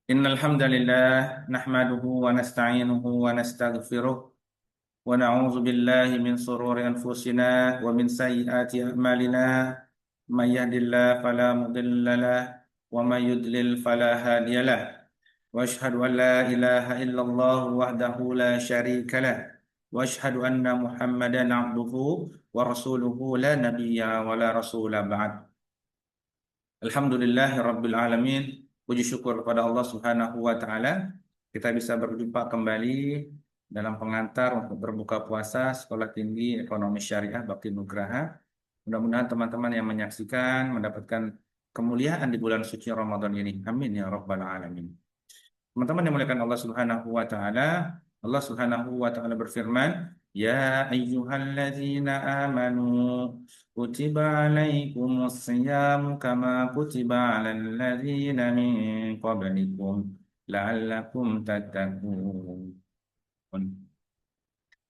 Innal hamdalillah nahmaduhu wa nasta'inuhu wa nastaghfiruh wa na'udzu billahi min shururi anfusina wa min sayyiati a'malina may yahdihillahu fala mudilla lahu wa may yudlil fala hadiyalah wa asyhadu an la ilaha illallah wahdahu la syarika lah wa asyhadu anna Muhammadan 'abduhu wa rasuluhu la nabiyya wa la rasula ba'd. Alhamdulillahirabbil alamin. Puji syukur kepada Allah Subhanahu wa taala, kita bisa berjumpa kembali dalam pengantar untuk berbuka puasa Sekolah Tinggi Ekonomi Syariah Bakti Nugraha. Mudah-mudahan teman-teman yang menyaksikan mendapatkan kemuliaan di bulan suci Ramadan ini. Amin ya rabbal alamin. Teman-teman yang dimuliakan Allah Subhanahu wa taala, Allah Subhanahu wa taala berfirman, "Ya ayyuhalladzina amanu kutiba alaikumus siyamu kama kutiba alal ladzina min qablikum la'allakum tattaqun."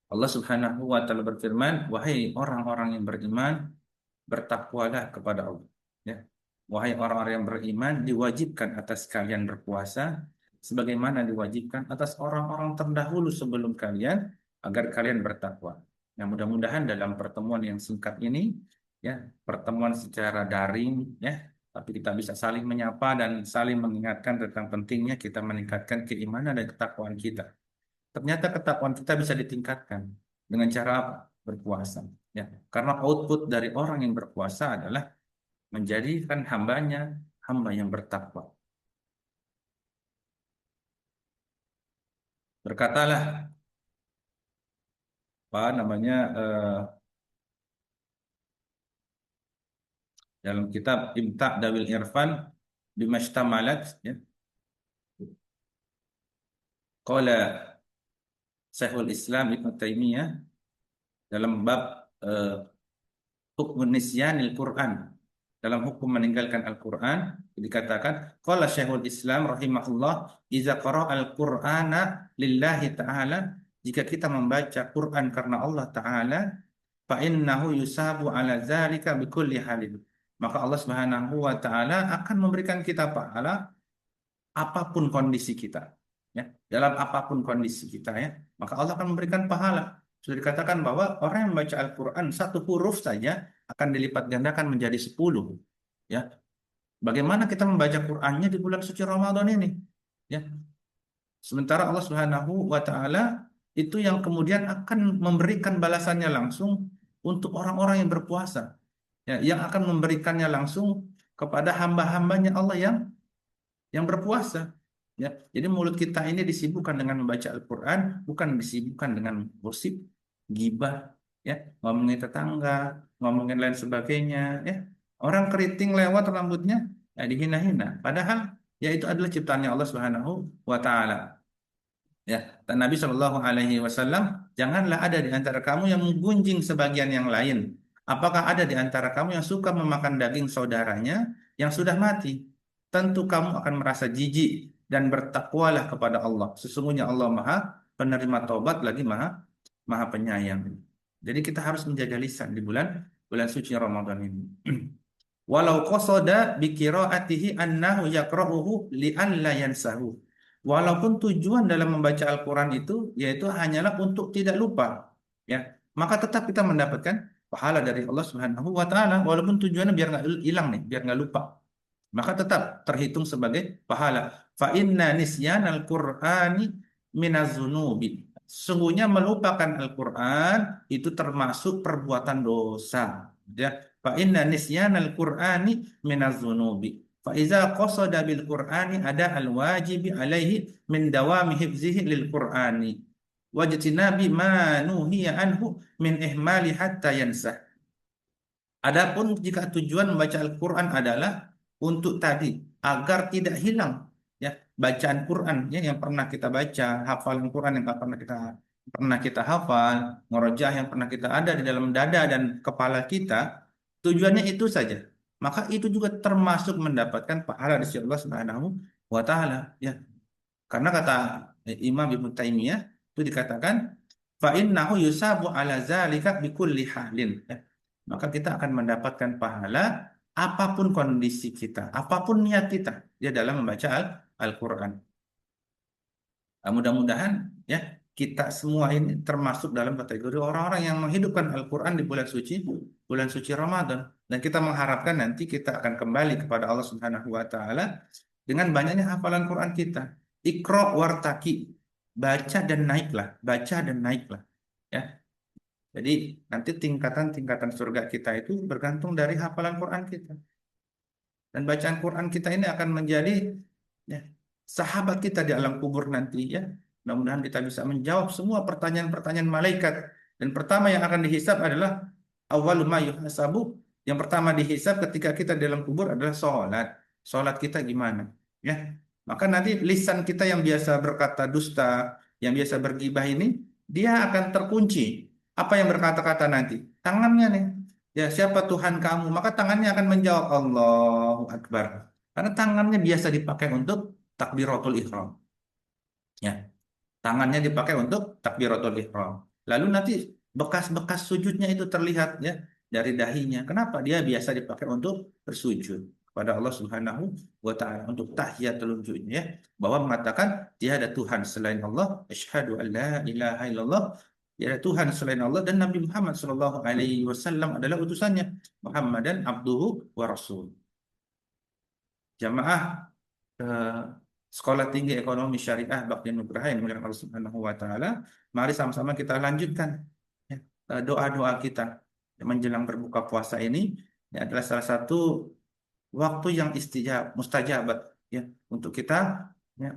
Allah Subhanahu wa taala berfirman, "Wahai orang-orang yang beriman, bertakwalah kepada Allah." Ya. Wahai orang-orang yang beriman, diwajibkan atas kalian berpuasa sebagaimana diwajibkan atas orang-orang terdahulu sebelum kalian agar kalian bertakwa. Nah, mudah-mudahan dalam pertemuan yang singkat ini, ya, pertemuan secara daring, ya, tapi kita bisa saling menyapa dan saling mengingatkan tentang pentingnya kita meningkatkan keimanan dan ketakwaan kita. Ternyata ketakwaan kita bisa ditingkatkan dengan cara apa? Berpuasa. Ya, karena output dari orang yang berpuasa adalah menjadikan hambanya hamba yang bertakwa. Berkatalah apa namanya dalam kitab Imta' Dawil Irfan bimashtamalat, ya. Qala Syekhul Islam Ibnu Taimiyah dalam bab hukum nisyanil Quran, dalam hukum meninggalkan Al-Quran dikatakan qala Syekhul Islam rahimahullah iza qara'al Qur'ana lillahi ta'ala, jika kita membaca Quran karena Allah Ta'ala, fa innahu yusabu ala dzalika bikulli halin, maka Allah Subhanahu wa taala akan memberikan kita pahala apapun kondisi kita, ya, dalam apapun kondisi kita, ya, maka Allah akan memberikan pahala. Sudah dikatakan bahwa orang yang membaca Al-Quran satu huruf saja akan dilipat gandakan menjadi 10, ya. Bagaimana kita membaca Qurannya di bulan suci Ramadan ini, ya. Sementara Allah Subhanahu wa taala itu yang kemudian akan memberikan balasannya langsung untuk orang-orang yang berpuasa, ya, yang akan memberikannya langsung kepada hamba-hambanya Allah yang berpuasa, ya. Jadi mulut kita ini disibukkan dengan membaca Al-Quran, bukan disibukkan dengan gosip, gibah, ya, ngomongin tetangga, ngomongin lain sebagainya, ya. Orang keriting lewat rambutnya, ya, dihina-hina. Padahal ya itu adalah ciptaannya Allah Subhanahu wa taala. Ya, dan Nabi Shallallahu Alaihi Wasallam, janganlah ada di antara kamu yang menggunjing sebagian yang lain. Apakah ada di antara kamu yang suka memakan daging saudaranya yang sudah mati? Tentu kamu akan merasa jijik dan bertakwalah kepada Allah. Sesungguhnya Allah Maha penerima taubat lagi Maha Maha penyayang. Jadi kita harus menjaga lisan di bulan bulan suci Ramadan ini. Walau qasada bi qiraatihi annahu yaqra'uhu li'alla yansahu. Walaupun tujuan dalam membaca Al-Quran itu yaitu hanyalah untuk tidak lupa, ya, maka tetap kita mendapatkan pahala dari Allah Subhanahu wa taala, walaupun tujuannya biar nggak hilang nih, biar nggak lupa, maka tetap terhitung sebagai pahala. Fa inna nisyanal Qur'ani minaz-dzunubi. Sesungguhnya melupakan Al-Quran itu termasuk perbuatan dosa, ya. Fa inna nisyanal Qur'ani minaz-dzunubi. Fa iza qasada bil Qur'ani ada al-wajibi alaihi min dawami hifzihi lil Qur'ani wajtinabi ma nuhiya anhu min ihmali hatta yansah. Adapun jika tujuan membaca Al-Quran adalah untuk tadi agar tidak hilang, ya, bacaan Quran, ya, yang pernah kita baca, hafalan Quran yang pernah kita hafal, murojaah yang pernah kita ada di dalam dada dan kepala kita, tujuannya itu saja, maka itu juga termasuk mendapatkan pahala dari Allah Subhanahu wa taala, ya. Karena kata Imam Ibnu Taimiyah itu dikatakan fa innahu yusabu ala zalika bikulli halin, ya. Maka kita akan mendapatkan pahala apapun kondisi kita, apapun niat kita, ya, dalam membaca Al-Quran. Nah, mudah-mudahan ya kita semua ini termasuk dalam kategori orang-orang yang menghidupkan Al-Quran di bulan suci Ramadan. Dan kita mengharapkan nanti kita akan kembali kepada Allah Subhanahu wa taala dengan banyaknya hafalan Quran kita. Iqra wartaki, baca dan naiklah, baca dan naiklah. Ya. Jadi nanti tingkatan-tingkatan surga kita itu bergantung dari hafalan Quran kita. Dan bacaan Quran kita ini akan menjadi ya, sahabat kita di alam kubur nanti ya. Mudah-mudahan kita bisa menjawab semua pertanyaan-pertanyaan malaikat. Dan pertama yang akan dihisab adalah awwalu ma yuhasabu. Yang pertama dihisab ketika kita di alam kubur adalah sholat. Sholat kita gimana? Ya. Maka nanti lisan kita yang biasa berkata dusta, yang biasa bergibah ini, dia akan terkunci. Apa yang berkata-kata nanti? Tangannya nih. Ya, siapa Tuhan kamu? Maka tangannya akan menjawab Allahu Akbar. Karena tangannya biasa dipakai untuk takbiratul ihram. Ya, tangannya dipakai untuk takbiratul ihram. Lalu nanti bekas-bekas sujudnya itu terlihat ya dari dahinya. Kenapa? Dia biasa dipakai untuk bersujud kepada Allah Subhanahu wa taala untuk tahiyatul wujudnya ya. Bahwa mengatakan tiada Tuhan selain Allah, asyhadu an la ilaha illallah, tiada Tuhan selain Allah dan Nabi Muhammad sallallahu alaihi wasallam adalah utusannya. Muhammadan abduhu wa rasul. Jamaah eh, Sekolah Tinggi Ekonomi Syariah Bakti Nugraha yang dimuliakan Allah Subhanahu wa taala, mari sama-sama kita lanjutkan ya, doa-doa kita menjelang berbuka puasa ini ya, adalah salah satu waktu yang mustajabat ya untuk kita ya,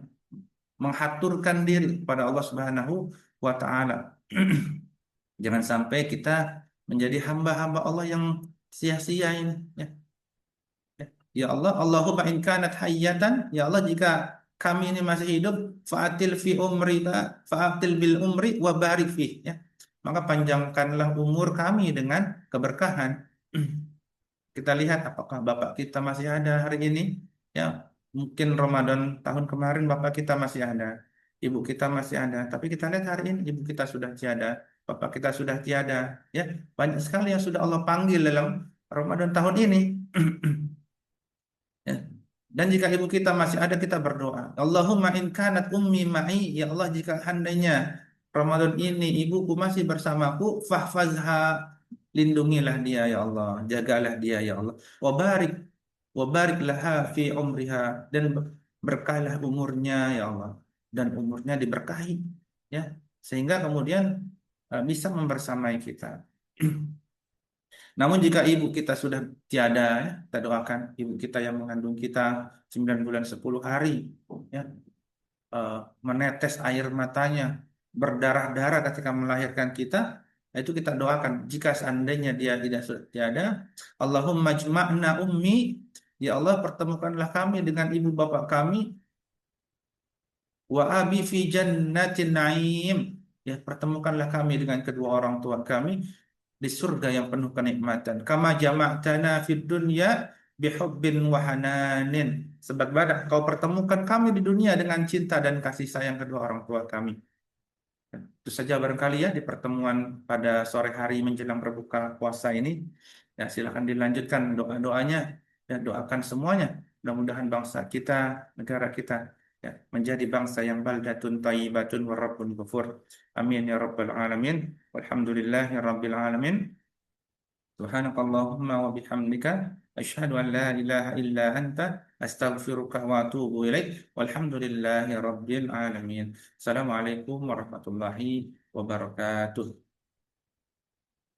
menghaturkan diri kepada Allah Subhanahu wa taala. Jangan sampai kita menjadi hamba-hamba Allah yang sia-sia ini ya. Ya Allah, Allahumma in kanat hayyatan, ya Allah jika kami ini masih hidup, fa'atil fi umri, fa'atil bil umri wa barik fi, ya. Maka panjangkanlah umur kami dengan keberkahan. Kita lihat apakah Bapak kita masih ada hari ini, ya. Mungkin Ramadan tahun kemarin Bapak kita masih ada, Ibu kita masih ada, tapi kita lihat hari ini Ibu kita sudah tiada, Bapak kita sudah tiada, ya. Banyak sekali yang sudah Allah panggil dalam Ramadan tahun ini. Ya. Dan jika ibu kita masih ada, kita berdoa. Allahumma in kanat ummi ma'i, ya Allah jika handainya Ramadan ini ibuku masih bersamaku, fahfazha, lindungilah dia ya Allah, jagalah dia ya Allah. Wabarik, wabarik laha fi umriha, dan berkahlah umurnya ya Allah, dan umurnya diberkahi, ya, sehingga kemudian bisa membersamai kita. Namun jika ibu kita sudah tiada, ya, kita doakan ibu kita yang mengandung kita 9 bulan 10 hari, ya, eh, menetes air matanya, berdarah-darah ketika melahirkan kita, itu kita doakan. Jika seandainya dia tidak sudah tiada, Allahumma jma'na ummi, ya Allah pertemukanlah kami dengan ibu bapak kami, wa abi fi jannatin na'im, ya pertemukanlah kami dengan kedua orang tua kami di surga yang penuh kenikmatan. Kama jama'tana fid dunya bihubbin wa hananin. Sebagaimana kau pertemukan kami di dunia dengan cinta dan kasih sayang kedua orang tua kami. Itu saja barangkali ya di pertemuan pada sore hari menjelang berbuka puasa ini. Ya, silakan dilanjutkan doa-doanya dan doakan semuanya. Mudah-mudahan bangsa kita, negara kita ya, menjadi bangsa yang baldatun thayyibatun wa rabbun ghafur. Amin ya rabbal alamin. Walhamdulillahi rabbil alamin. Subhanakallahumma wa bihamdika asyhadu an la ilaha illa anta astaghfiruka wa atubu ilaik. Walhamdulillahi rabbil alamin. Assalamualaikum warahmatullahi wabarakatuh.